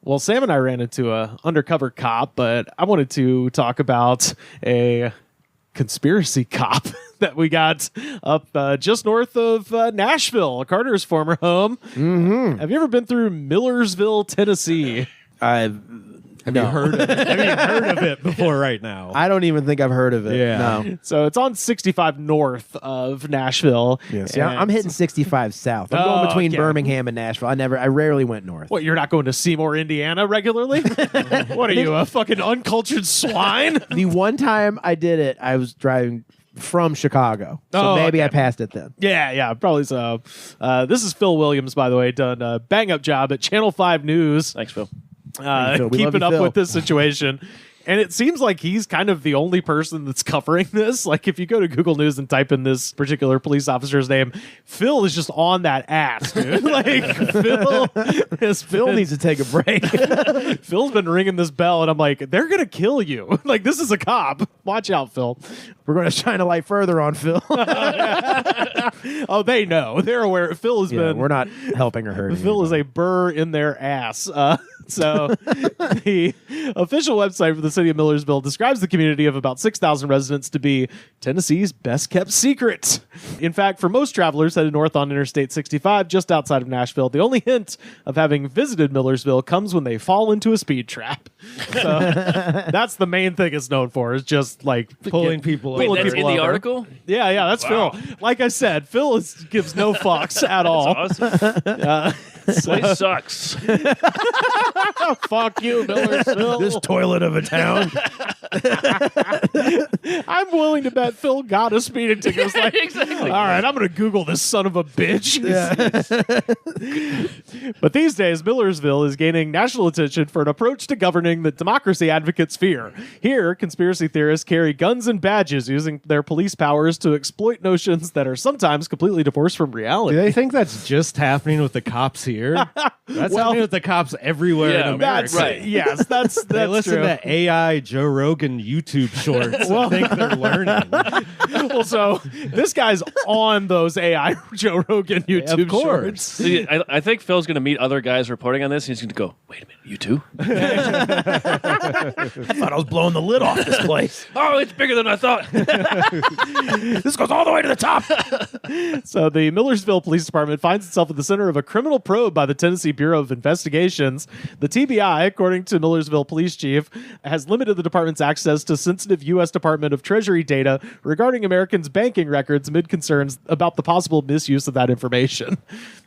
Well, Sam and I ran into a undercover cop, but I wanted to talk about a conspiracy cop that we got up just north of Nashville, Carter's former home. Mm-hmm. Have you ever been through Millersville, Tennessee? Have you heard of it before right now? I don't even think I've heard of it. Yeah. No. So it's on 65 north of Nashville. Yes. Yeah, I'm hitting 65 south. I'm going between Birmingham and Nashville. I rarely went north. What, you're not going to Seymour, Indiana regularly? What are you, a fucking uncultured swine? The one time I did it, I was driving from Chicago. So maybe I passed it then. Yeah, probably so. This is Phil Williams, by the way, done a bang-up job at Channel 5 News. Thanks, Phil. Keeping up with this situation. And it seems like he's kind of the only person that's covering this. Like, if you go to Google News and type in this particular police officer's name, Phil is just on that ass, dude. Like, Phil needs to take a break. Phil's been ringing this bell, and I'm like, they're going to kill you. Like, this is a cop. Watch out, Phil. We're going to shine a light further on Phil. Oh, they know. They're aware. Phil has been... We're not helping or hurting. Phil is a burr in their ass. So the official website for the city of Millersville describes the community of about 6,000 residents to be Tennessee's best kept secret. In fact, for most travelers headed north on Interstate 65, just outside of Nashville, the only hint of having visited Millersville comes when they fall into a speed trap. So that's the main thing it's known for, is just like pulling people over. Wait, that's in the article? Yeah, that's Phil. Like I said, Phil gives no fucks at all. That's awesome. Place sucks. Fuck you, Millersville. This toilet of a town. I'm willing to bet Phil got a speeding ticket. Was like, Exactly. All right, I'm going to Google this son of a bitch. But these days, Millersville is gaining national attention for an approach to governing that democracy advocates fear. Here, conspiracy theorists carry guns and badges, using their police powers to exploit notions that are sometimes completely divorced from reality. Do they think that's just happening with the cops here? That's happening with the cops everywhere in America. That's right. Yes, that's they listen true. to AI Joe Rogan YouTube shorts and think they're learning. Well, so this guy's on those AI Joe Rogan YouTube Of course. shorts. See, I think Phil's going to meet other guys reporting on this. And he's going to go, wait a minute, you too? I thought I was blowing the lid off this place. Oh, it's bigger than I thought. This goes all the way to the top. So the Millersville Police Department finds itself at the center of a criminal probe by the Tennessee Bureau of Investigations. The TBI, according to Millersville Police Chief, has limited the department's access to sensitive U.S. Department of Treasury data regarding Americans' banking records amid concerns about the possible misuse of that information.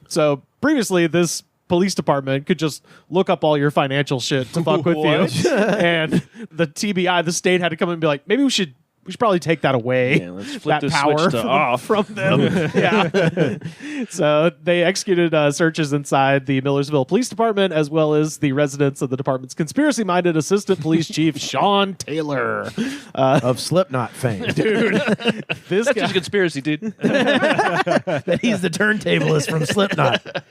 So previously, this police department could just look up all your financial shit to fuck with you. And the TBI, the state, had to come in and be like, maybe we should probably take that away. Yeah, let's flip that this power switch to off from them. Yeah. So they executed searches inside the Millersville Police Department, as well as the residence of the department's conspiracy-minded assistant police chief, Shawn Taylor. Of Slipknot fame. Dude, this That's guy, just a conspiracy, dude. That he's the turntablist from Slipknot.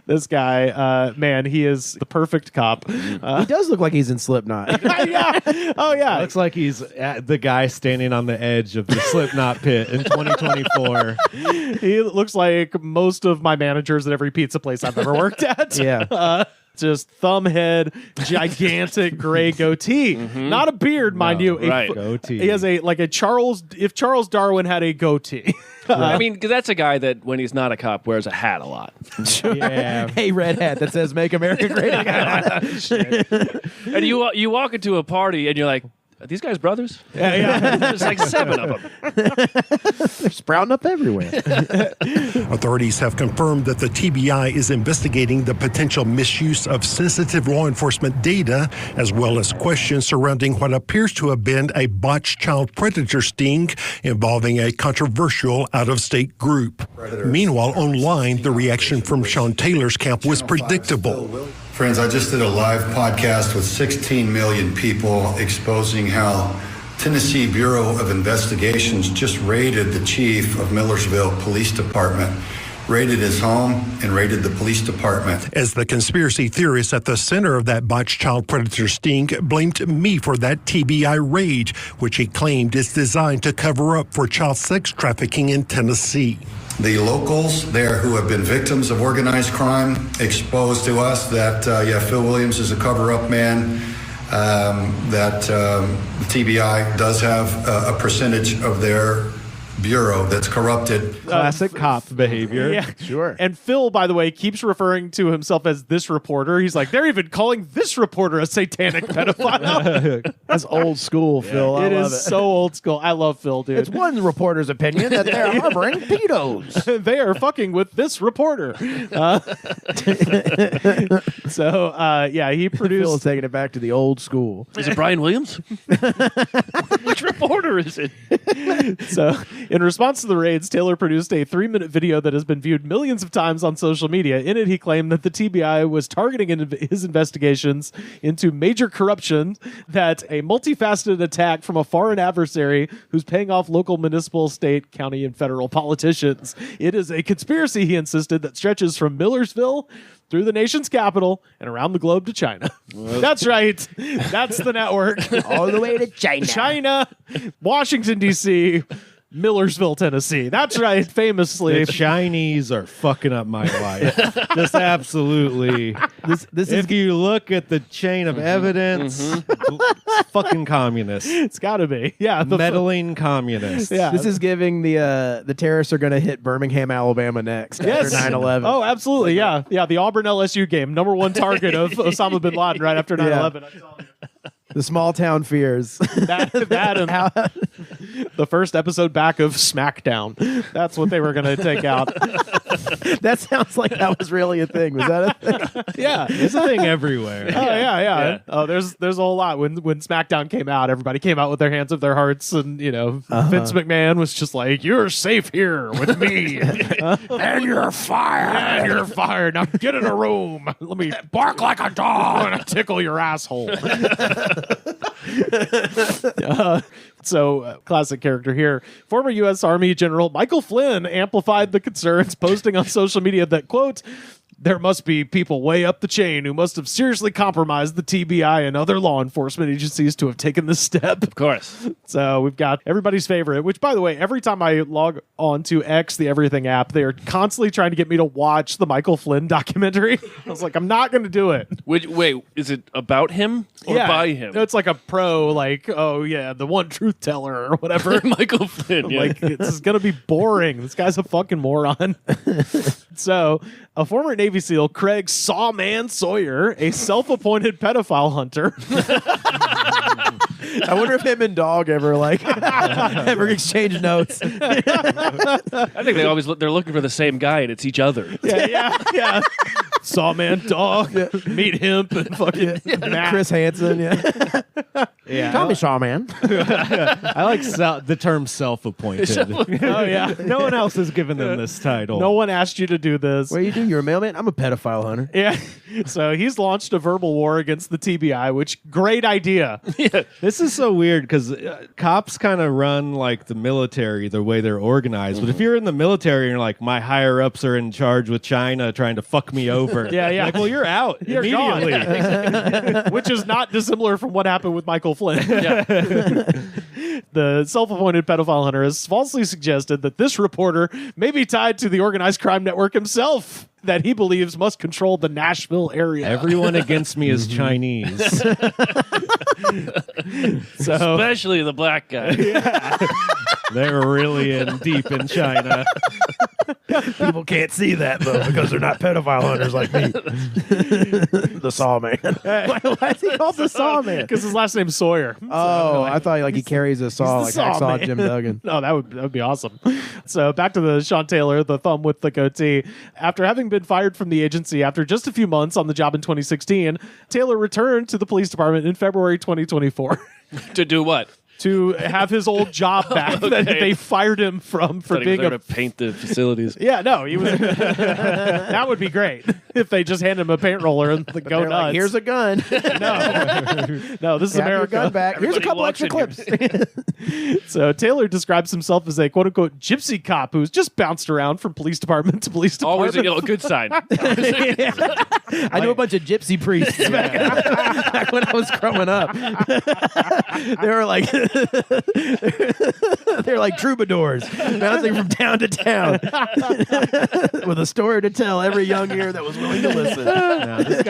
this guy, man, he is the perfect cop. He does look like he's in Slipknot. Yeah. Oh, yeah. Looks like he's the guy standing on the edge of the Slipknot pit in 2024. He looks like most of my managers at every pizza place I've ever worked at. Yeah. Just thumb head, gigantic gray goatee. Not a beard, mind you. right. Goatee. He has if Charles Darwin had a goatee. I mean, because that's a guy that, when he's not a cop, wears a hat a lot. Yeah. Hey, red hat that says "Make America Great Again." And you walk into a party and you're like, are these guys brothers? Yeah. There's like 7 of them. They're sprouting up everywhere. Authorities have confirmed that the TBI is investigating the potential misuse of sensitive law enforcement data, as well as questions surrounding what appears to have been a botched child predator sting involving a controversial out-of-state group. Meanwhile, online, the reaction from Shawn Taylor's camp was predictable. Friends, I just did a live podcast with 16 million people exposing how Tennessee Bureau of Investigations just raided the chief of Millersville Police Department raided his home, and raided the police department. As the conspiracy theorist at the center of that botched child predator sting blamed me for that TBI raid, which he claimed is designed to cover up for child sex trafficking in Tennessee. The locals there who have been victims of organized crime exposed to us that, Phil Williams is a cover-up man, that TBI does have a percentage of their bureau that's corrupted. Classic cop behavior. Yeah, Sure. And Phil, by the way, keeps referring to himself as this reporter. He's like, they're even calling this reporter a satanic pedophile. That's old school, Phil. I It love is it. so old school. I love Phil, dude. It's one reporter's opinion that they're harboring pedos. They are fucking with this reporter. He Phil's produced. taking it back to the old school. Is it Brian Williams? Which reporter is it? So, in response to the raids, Taylor produced a 3-minute video that has been viewed millions of times on social media. In it, he claimed that the TBI was targeting his investigations into major corruption, that a multifaceted attack from a foreign adversary who's paying off local, municipal, state, county, and federal politicians. It is a conspiracy, he insisted, that stretches from Millersville through the nation's capital and around the globe to China. That's right. That's the network. All the way to China. China, Washington, D.C., Millersville, Tennessee. That's right, famously. The Chinese are fucking up my life. Just absolutely. This If you look at the chain of evidence, fucking communists. It's got to be. Yeah. Meddling communists. Yeah. This is giving the terrorists are going to hit Birmingham, Alabama next after 9/11. Oh, absolutely. Yeah. Yeah. The Auburn LSU game, number one target of Osama bin Laden right after 9/11. I'm telling you. The small town fears. That and the first episode back of SmackDown. That's what they were going to take out. That sounds like that was really a thing. Was that a thing? Yeah. It's a thing everywhere. Oh yeah. Oh, there's a whole lot. When SmackDown came out, everybody came out with their hands of their hearts, and Vince McMahon was just like, "You're safe here with me, and you're fired. And you're fired. Now get in a room. Let me bark like a dog and tickle your asshole." Classic character here. Former U.S. Army General Michael Flynn amplified the concerns, posting on social media that, quote, "There must be people way up the chain who must have seriously compromised the TBI and other law enforcement agencies to have taken this step." Of course. So we've got everybody's favorite, which, by the way, every time I log on to X, the Everything app, they are constantly trying to get me to watch the Michael Flynn documentary. I was like, I'm not going to do it. Wait, is it about him or by him? It's like a pro, like, oh, yeah, the one truth teller or whatever. Michael Flynn. Yeah. Like, it's going to be boring. This guy's a fucking moron. So, a former Navy SEAL, Craig Sawman Sawyer, a self-appointed pedophile hunter. I wonder if him and Dog ever ever exchange notes. I think they're looking for the same guy, and it's each other. Yeah. Sawman Dog, Meat Hemp, and fucking Matt. Chris Hansen, Yeah. Tommy Shawman. I like the term self-appointed. Oh, yeah. No one else has given them this title. No one asked you to do this. What do you do? You're a mailman? I'm a pedophile hunter. Yeah. So he's launched a verbal war against the TBI, which, great idea. This is so weird because cops kind of run like the military, the way they're organized. But if you're in the military and you're like, my higher ups are in charge with China trying to fuck me over. Yeah. Like, well, you're out You're immediately. gone. Which is not dissimilar from what happened with Michael Flynn. Yeah. The self-appointed pedophile hunter has falsely suggested that this reporter may be tied to the organized crime network himself, that he believes must control the Nashville area. Everyone against me is Chinese. So Especially the black guy. They're really in deep in China. People can't see that, though, because they're not pedophile hunters like me. The Sawman. Why is he called the Sawman? because his last name's Sawyer. Oh, I thought he carries a saw like the I saw Sawman. Jim Duggan. No, that would be awesome. So back to the Shawn Taylor, the thumb with the goatee. After having been fired from the agency after just a few months on the job in 2016, Taylor returned to the police department in February 2024. To do what? to have his old job back that they fired him from for being to paint the facilities. Yeah, no, he was. That would be great if they just handed him a paint roller and go nuts. Like, here's a gun. No, this is Have your America. gun back. Here's a Everybody couple walks extra in clips. So Taylor describes himself as a quote unquote gypsy cop who's just bounced around from police department to police department. Always a good sign. I knew a bunch of gypsy priests back when I was growing up. They were like they're like troubadours, bouncing from town to town with a story to tell every young ear that was willing to listen. No, this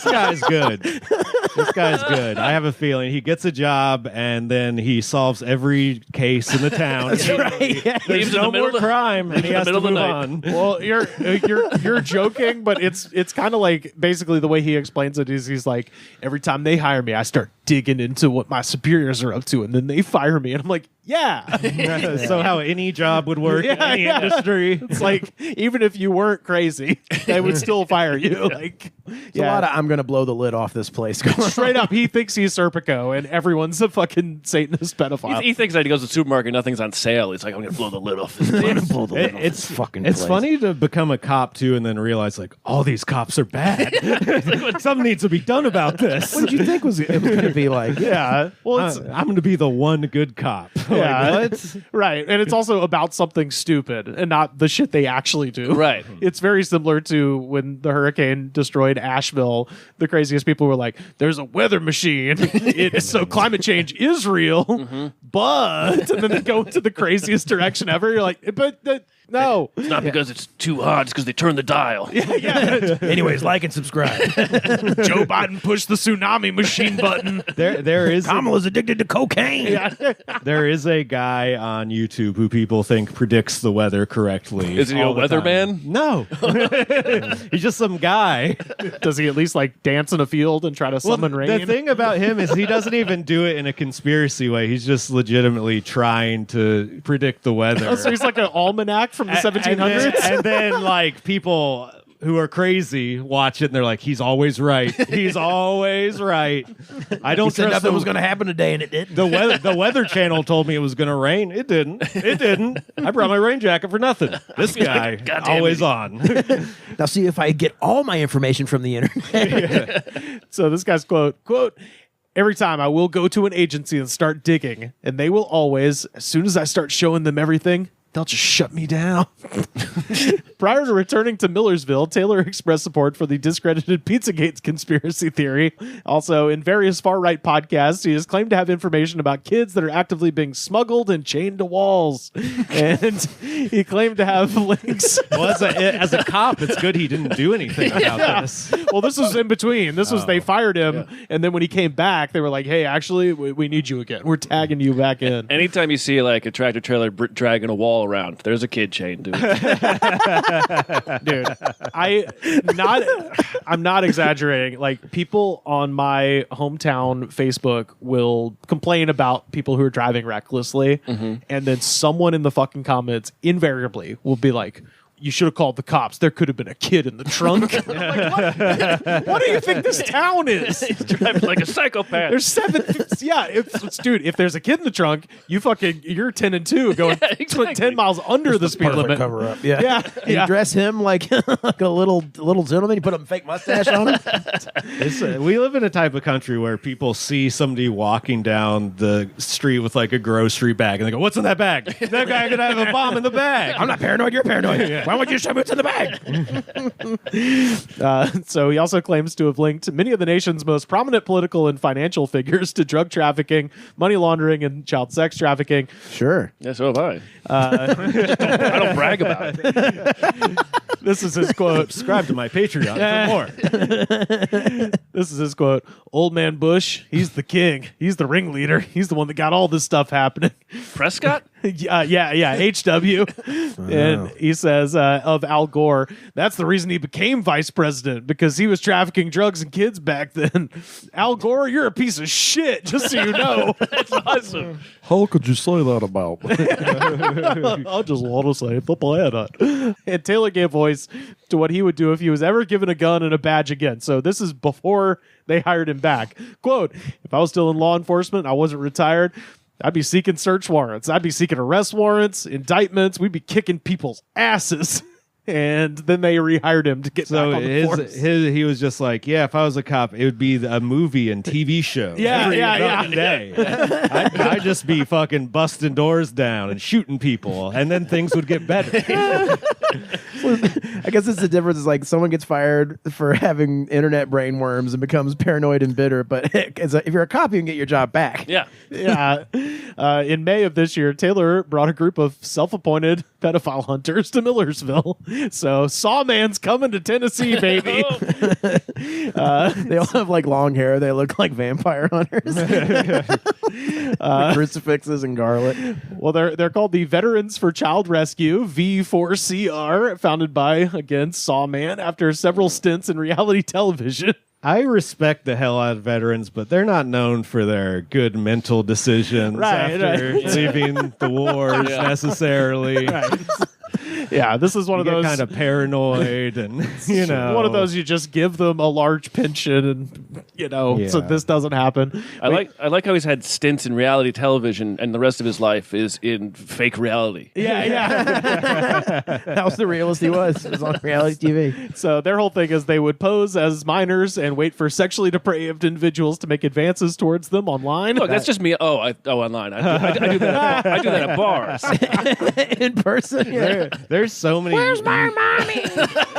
guy's good. This guy's good. I have a feeling he gets a job and then he solves every case in the town. That's right. Yeah. There's no more crime, and he has to move on. Well, you're joking, but it's kind of like basically the way he explains it is he's like, every time they hire me, I start digging into what my superiors are up to, and then they fire me, and I'm like, yeah. So how any job would work in any industry. It's like even if you weren't crazy, they would still fire you. Like, It's a lot of I'm gonna blow the lid off this place. Straight up, he thinks he's Serpico, and everyone's a fucking Satanist pedophile. He thinks that he goes to the supermarket, nothing's on sale. He's like, I'm going to blow the lid off this. I'm gonna blow the lid off It's this fucking It's place. funny to become a cop too, and then realize like all these cops are bad. Something needs to be done about this. What did you think it was going to be like? Yeah. Well, it's I'm going to be the one good cop. yeah, Like, what? right, and it's also about something stupid and not the shit they actually do. Right. It's very similar to when the hurricane destroyed Asheville. The craziest people were like, "There's a weather machine, so climate change is real." But and then they go into the craziest direction ever. You're like, but no. It's not because it's too hot, it's because they turned the dial. Yeah. Anyways, like and subscribe. Joe Biden pushed the tsunami machine button. There is Kamala's addicted to cocaine. there is a guy on YouTube who people think predicts the weather correctly. Is he a all the time. weatherman? No, he's just some guy. Does he at least like dance in a field and try to summon rain? The thing about him is he doesn't even do it in a conspiracy way. He's just legitimately trying to predict the weather. Oh, so he's like an almanac from the 1700s. And then like people who are crazy watch it and they're like, he's always right. He's always right. I don't He said trust nothing the, was going to happen today, and it didn't. the weather channel told me it was going to rain. It didn't. It didn't. I brought my rain jacket for nothing. This guy Goddamn always idiot. on. Now, see if I get all my information from the internet. So this guy's quote, every time I will go to an agency and start digging, and they will always, as soon as I start showing them everything, they'll just shut me down. Prior to returning to Millersville, Taylor expressed support for the discredited Pizzagate conspiracy theory. Also, in various far-right podcasts, he has claimed to have information about kids that are actively being smuggled and chained to walls. And he claimed to have links. Well, as a cop, it's good he didn't do anything about this. Well, this was in between. This was they fired him, and then when he came back, they were like, "Hey, actually, we need you again. We're tagging you back in." Anytime you see like a tractor trailer dragging a wall around, there's a kid chained to it. Dude, I'm not exaggerating. Like, people on my hometown Facebook will complain about people who are driving recklessly, and then someone in the fucking comments invariably will be like, "You should have called the cops. There could have been a kid in the trunk." Like, what do you think this town is? He's driving like a psychopath. There's 7. Yeah, dude. If there's a kid in the trunk, you're 10 and 2 going exactly. 10 miles under the speed limit. Cover up. Yeah. Yeah, You yeah. dress him like a little gentleman. You put a fake mustache on him. We live in a type of country where people see somebody walking down the street with like a grocery bag and they go, "What's in that bag? That guy could have a bomb in the bag." I'm not paranoid. You're paranoid. Why won't you show me what's in the bag? So he also claims to have linked many of the nation's most prominent political and financial figures to drug trafficking, money laundering, and child sex trafficking. Sure. Yeah, so have I. I don't brag about it. This is his quote. Subscribe to my Patreon for more. This is his quote. "Old man Bush, he's the king. He's the ringleader. He's the one that got all this stuff happening." Prescott? Yeah, HW. And he says of Al Gore, "That's the reason he became vice president, because he was trafficking drugs and kids back then." Al Gore, you're a piece of shit, just so you know. That's awesome. How could you say that about me? I just want to say the planet. And Taylor gave voice to what he would do if he was ever given a gun and a badge again. So this is before they hired him back. Quote, "If I was still in law enforcement, I wasn't retired, I'd be seeking search warrants. I'd be seeking arrest warrants, indictments. We'd be kicking people's asses. And then they rehired him to get back on the force. He was just like, yeah, if I was a cop, it would be a movie and TV show. Yeah. Day. I'd just be fucking busting doors down and shooting people, and then things would get better. I guess it's the difference. Is like someone gets fired for having internet brain worms and becomes paranoid and bitter. But if you're a cop, you can get your job back. Yeah. Yeah. In May of this year, Taylor brought a group of self-appointed pedophile hunters to Millersville. So Sawman's coming to Tennessee, baby. They all have like long hair. They look like vampire hunters. Crucifixes and garlic. Well, they're called the Veterans for Child Rescue, V4CR, founded by, again, Sawman after several stints in reality television. I respect the hell out of veterans, but they're not known for their good mental decisions after leaving the wars necessarily. Right. Yeah, this is one of those kind of paranoid, and one of those you just give them a large pension, and so this doesn't happen. I like how he's had stints in reality television, and the rest of his life is in fake reality. Yeah. That was the realest he was. It was on reality TV. So their whole thing is they would pose as minors and wait for sexually depraved individuals to make advances towards them online. Look, that's just me. Online. I do that. I do that at bars. In person. Yeah. There's so many. Where's my mommy?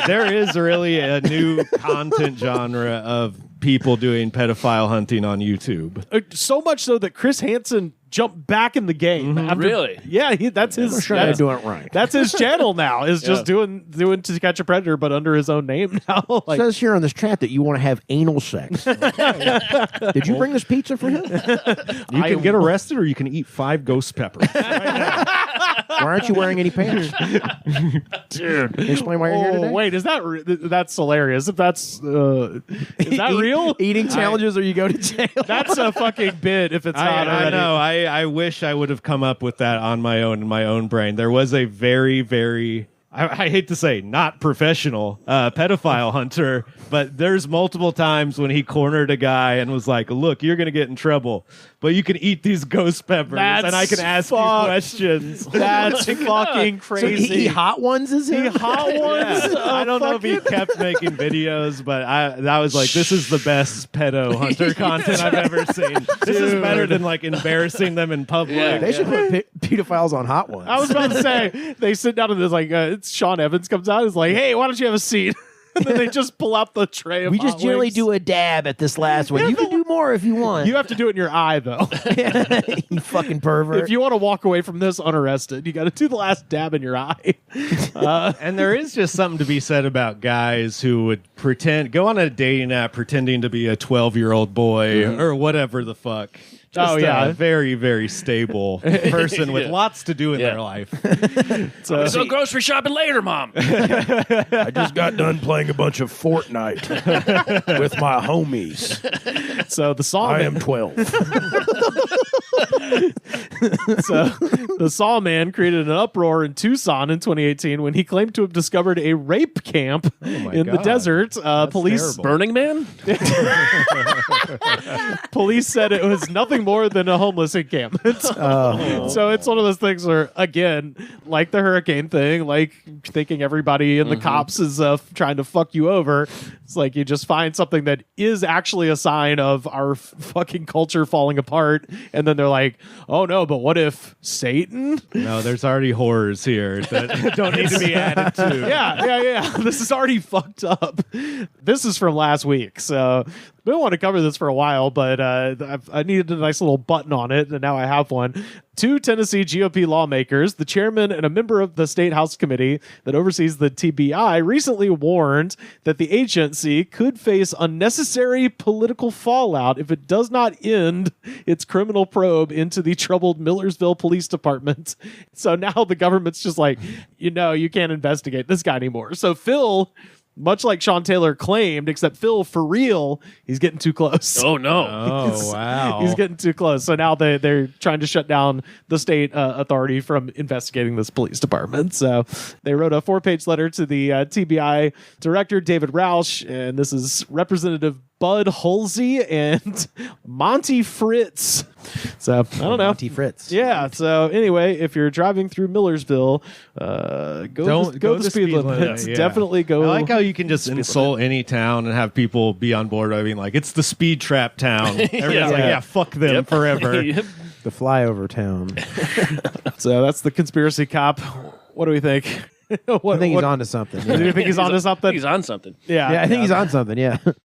There is really a new content genre of people doing pedophile hunting on YouTube. So much so that Chris Hansen jumped back in the game. Really? Yeah, that's his. I'm sure they're doing it right. That's his channel now. Is just doing To Catch a Predator, but under his own name now. It says here on this chat that you want to have anal sex. Did you bring this pizza for him? You can get arrested, or you can eat 5 ghost peppers. Why aren't you wearing any pants? Dude, Can you explain why you're here today? Wait, is that that's hilarious? If that's is that real? Eating challenges or you go to jail? That's a fucking bit. If it's not I already. know. I wish I would have come up with that on my own in my own brain. There was a very, very, I hate to say, not professional pedophile hunter, but there's multiple times when he cornered a guy and was like, "Look, you're gonna get in trouble, but you can eat these ghost peppers, and I can ask you questions." That's fucking crazy. So he hot ones is him? He hot ones. I don't know if he kept making videos, but that was like, this is the best pedo hunter content I've ever seen. This is better than like embarrassing them in public. Yeah. They should put pedophiles on hot ones. I was about to say they sit down and there's like it's Sean Evans comes out. He's like, "Hey, why don't you have a seat?" And then they just pull out the tray of we just hot generally wings. do a dab at this last one. You can do more if you want. You have to do it in your eye though. You fucking pervert. If you want to walk away from this unarrested, you got to do the last dab in your eye. And there is just something to be said about guys who would go on a dating app pretending to be a 12-year-old boy or whatever the fuck. Just a very, very stable person with lots to do in their life. So grocery shopping later, Mom. I just got done playing a bunch of Fortnite with my homies. So the song I am 12. So the Sawman created an uproar in Tucson in 2018 when he claimed to have discovered a rape camp in the desert. Police terrible. Burning Man? Police said it was nothing more than a homeless encampment. So it's one of those things where, again, like the hurricane thing, like thinking everybody in the cops is trying to fuck you over. It's like you just find something that is actually a sign of our fucking culture falling apart, and then they're like, "Oh no, but what if Satan?" No, there's already horrors here that don't need to be added to. Yeah. This is already fucked up. This is from last week, so we don't want to cover this for a while, but I needed a nice little button on it, and now I have one. 2 Tennessee GOP lawmakers, the chairman and a member of the State House Committee that oversees the TBI, recently warned that the agency could face unnecessary political fallout if it does not end its criminal probe into the troubled Millersville Police Department. So now the government's just like, you can't investigate this guy anymore. So Phil, much like Shawn Taylor claimed, except Phil, for real, he's getting too close. Oh, no. Oh, wow. He's getting too close. So now they're trying to shut down the state authority from investigating this police department. So they wrote a 4-page letter to the TBI director, David Roush, and this is Representative Bud Halsey and Monty Fritz. So I don't know. Monty Fritz. Yeah. So anyway, if you're driving through Millersville, go the speed limit. Yeah. Definitely go. I like how you can just insult any town and have people be on board. I mean, like, it's the speed trap town. Everyone's like, yeah, fuck them forever. Yep. The flyover town. So that's the conspiracy cop. What do we think? I think he's on to something. Do you think he's on to something? He's on something. Yeah. Yeah, I think he's on something. Yeah.